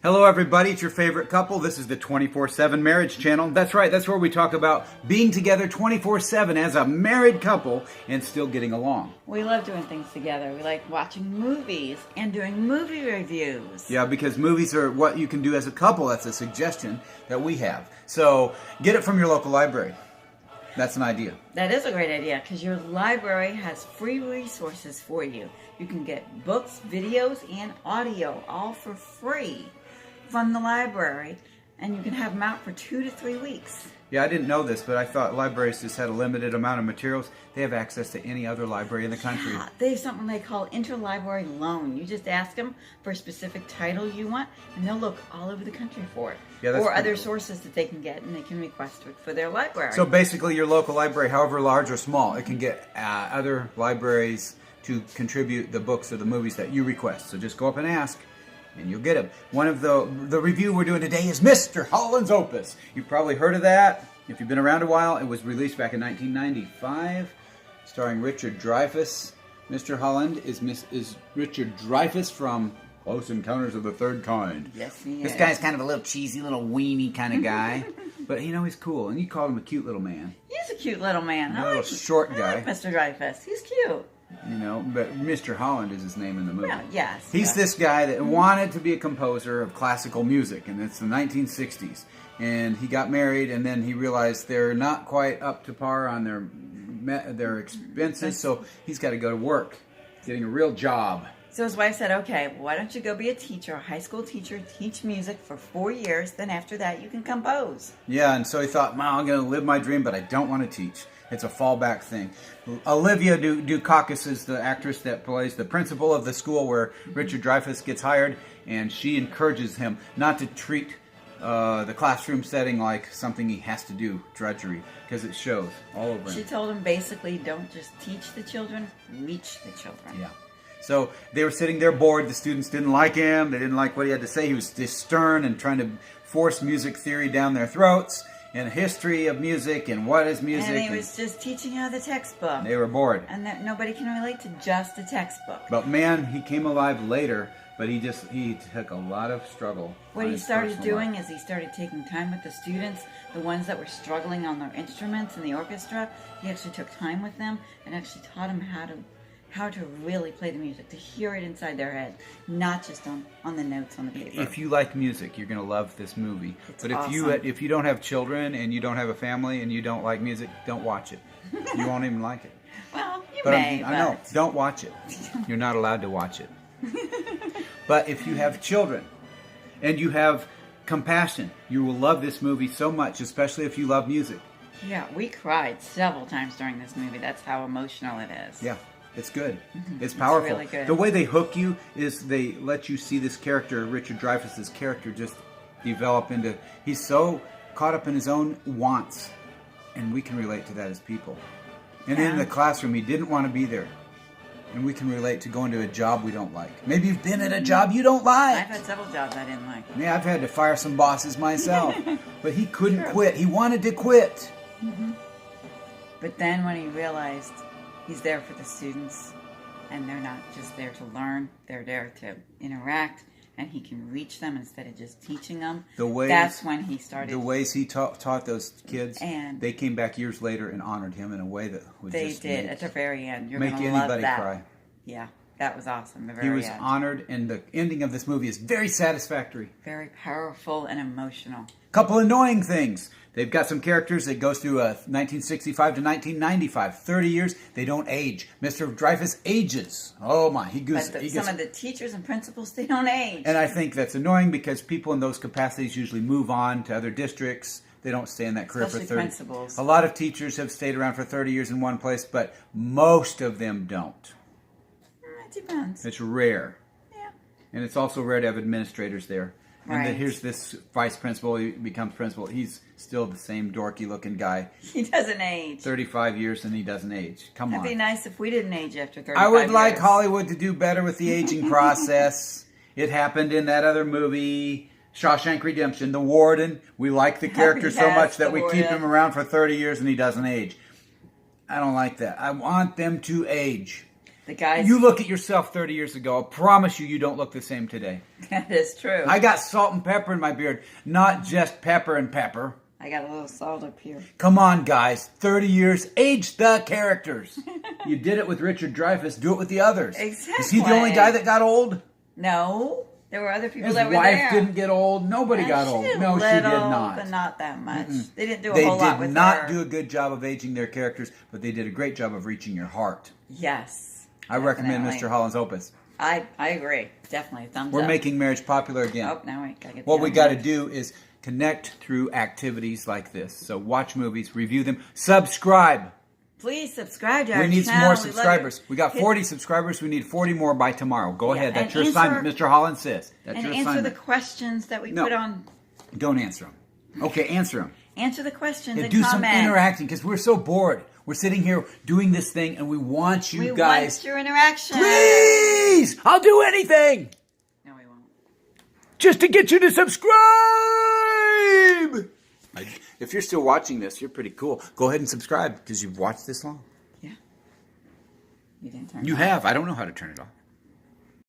Hello everybody, it's your favorite couple. This is the 24/7 Marriage Channel. That's right, that's where we talk about being together 24/7 as a married couple and still getting along. We love doing things together. We like watching movies and doing movie reviews. Yeah, because movies are what you can do as a couple. That's a suggestion that we have. So get it from your local library. That's an idea. That is a great idea because your library has free resources for you. You can get books, videos, and audio all for free from the library, and you can have them out for 2 to 3 weeks. Yeah, I didn't know this, but I thought libraries just had a limited amount of materials. They have access to any other library in the country. Yeah, they have something they call interlibrary loan. You just ask them for a specific title you want, and they'll look all over the country for it. Yeah, that's or other cool. sources that they can get, and they can request it for their library. So basically your local library, however large or small, it can get other libraries to contribute the books or the movies that you request. So just go up and ask, and you'll get them. One of the review we're doing today is Mr. Holland's Opus. You've probably heard of that. If you've been around a while, it was released back in 1995, starring Richard Dreyfuss. Mr. Holland is Richard Dreyfuss from Close Encounters of the Third Kind. Yes, he This is. guy's kind of a little cheesy, little weenie kind of guy. But, you know, he's cool. And you call him a cute little man. He's a cute little man. A little short I guy. like Mr. Dreyfuss. He's cute. You know, but Mr. Holland is his name in the movie. Well, yes. He's this guy that wanted to be a composer of classical music, and it's the 1960s. And he got married, and then he realized they're not quite up to par on their expenses, so he's got to go to work, getting a real job. So his wife said, okay, why don't you go be a teacher, a high school teacher, teach music for 4 years, then after that you can compose. Yeah, and so he thought, well, I'm going to live my dream, but I don't want to teach. It's a fallback thing. Olivia Dukakis is the actress that plays the principal of the school where Richard Dreyfuss gets hired, and she encourages him not to treat the classroom setting like something he has to do, drudgery, because it shows all over him. She told him basically, don't just teach the children, reach the children. Yeah. So they were sitting there bored. The students didn't like him. They didn't like what he had to say. He was just stern and trying to force music theory down their throats and history of music and what is music. And he was just teaching out of the textbook. They were bored. And that nobody can relate to just a textbook. But man, he came alive later, but he took a lot of struggle. What he started doing is he started taking time with the students, the ones that were struggling on their instruments in the orchestra. He actually took time with them and actually taught them how to really play the music, to hear it inside their head, not just on the notes on the paper. If you like music, you're going to love this movie. It's but awesome. if you don't have children and you don't have a family and you don't like music, don't watch it. You won't even like it. Well, you But may, I know, don't watch it. You're not allowed to watch it. But if you have children and you have compassion, you will love this movie so much, especially if you love music. Yeah, we cried several times during this movie. That's how emotional it is. Yeah. It's good. It's powerful. It's really good. The way they hook you is they let you see this character, Richard Dreyfuss's character, just develop into... He's so caught up in his own wants, and we can relate to that as people. And in the classroom, he didn't want to be there. And we can relate to going to a job we don't like. Maybe you've been at a job you don't like. I've had several jobs I didn't like. Yeah, I've had to fire some bosses myself. But he couldn't Sure. quit. He wanted to quit. But then when he realized he's there for the students, and they're not just there to learn, they're there to interact, and he can reach them instead of just teaching them. That's when he started. The ways he taught those kids, And they came back years later and honored him in a way that would they just did at the very end. You're make gonna love anybody that. cry. Yeah, that was awesome. The He very was end. honored, and the ending of this movie is very satisfactory. Very powerful and emotional. Couple annoying things. They've got some characters that goes through 1965 to 1995, 30 years. They don't age. Mr. Dreyfuss ages. Oh my, Some of the teachers and principals, they don't age. And I think that's annoying because people in those capacities usually move on to other districts. They don't stay in that career Especially for 30. principals. A lot of teachers have stayed around for 30 years in one place, but most of them don't. It depends. It's rare. Yeah. And it's also rare to have administrators there. And then Right. here's this vice principal, he becomes principal. He's still the same dorky looking guy. He doesn't age. 35 years and he doesn't age. Come on. It'd be nice if we didn't age after 35 I would like years. Hollywood to do better with the aging process. It happened in that other movie, Shawshank Redemption. The warden, we like the character so Yes, much that the we keep warden. him around for 30 years and he doesn't age. I don't like that. I want them to age. The guys. You look at yourself 30 years ago. I promise you, you don't look the same today. That is true. I got salt and pepper in my beard, not just pepper and pepper. I got a little salt up here. Come on, guys. 30 years, age the characters. You did it with Richard Dreyfuss. Do it with the others. Exactly. Is he the only guy that got old? No. There were other people His that were wife there. didn't get old. Nobody got old. No, she did not. But not that much. They didn't do a They whole lot with did not her. do a good job of aging their characters, but they did a great job of reaching your heart. Yes. I recommend definitely. Mr. Holland's Opus. I agree. Definitely. Thumbs We're up. making marriage popular again. Oh, now we gotta get What the we other got to one. do is connect through activities like this. So watch movies, review them, subscribe. Please subscribe to our We need some channel. more We love subscribers. it. We got Hit- 40 subscribers. We need 40 more by tomorrow. Go Yeah, ahead. That's and your answer- assignment, Mr. Holland says. That's And your answer assignment. the questions that we No. put on. Don't answer them. Okay, answer them. Answer the questions and Do comment. some interacting because we're so bored. We're sitting here doing this thing and we want you We guys. want your interaction. Please! I'll do anything No, we won't. just to get you to subscribe. If you're still watching this, you're pretty cool. Go ahead and subscribe because you've watched this long. Yeah. You didn't turn it You on. have. I don't know how to turn it off.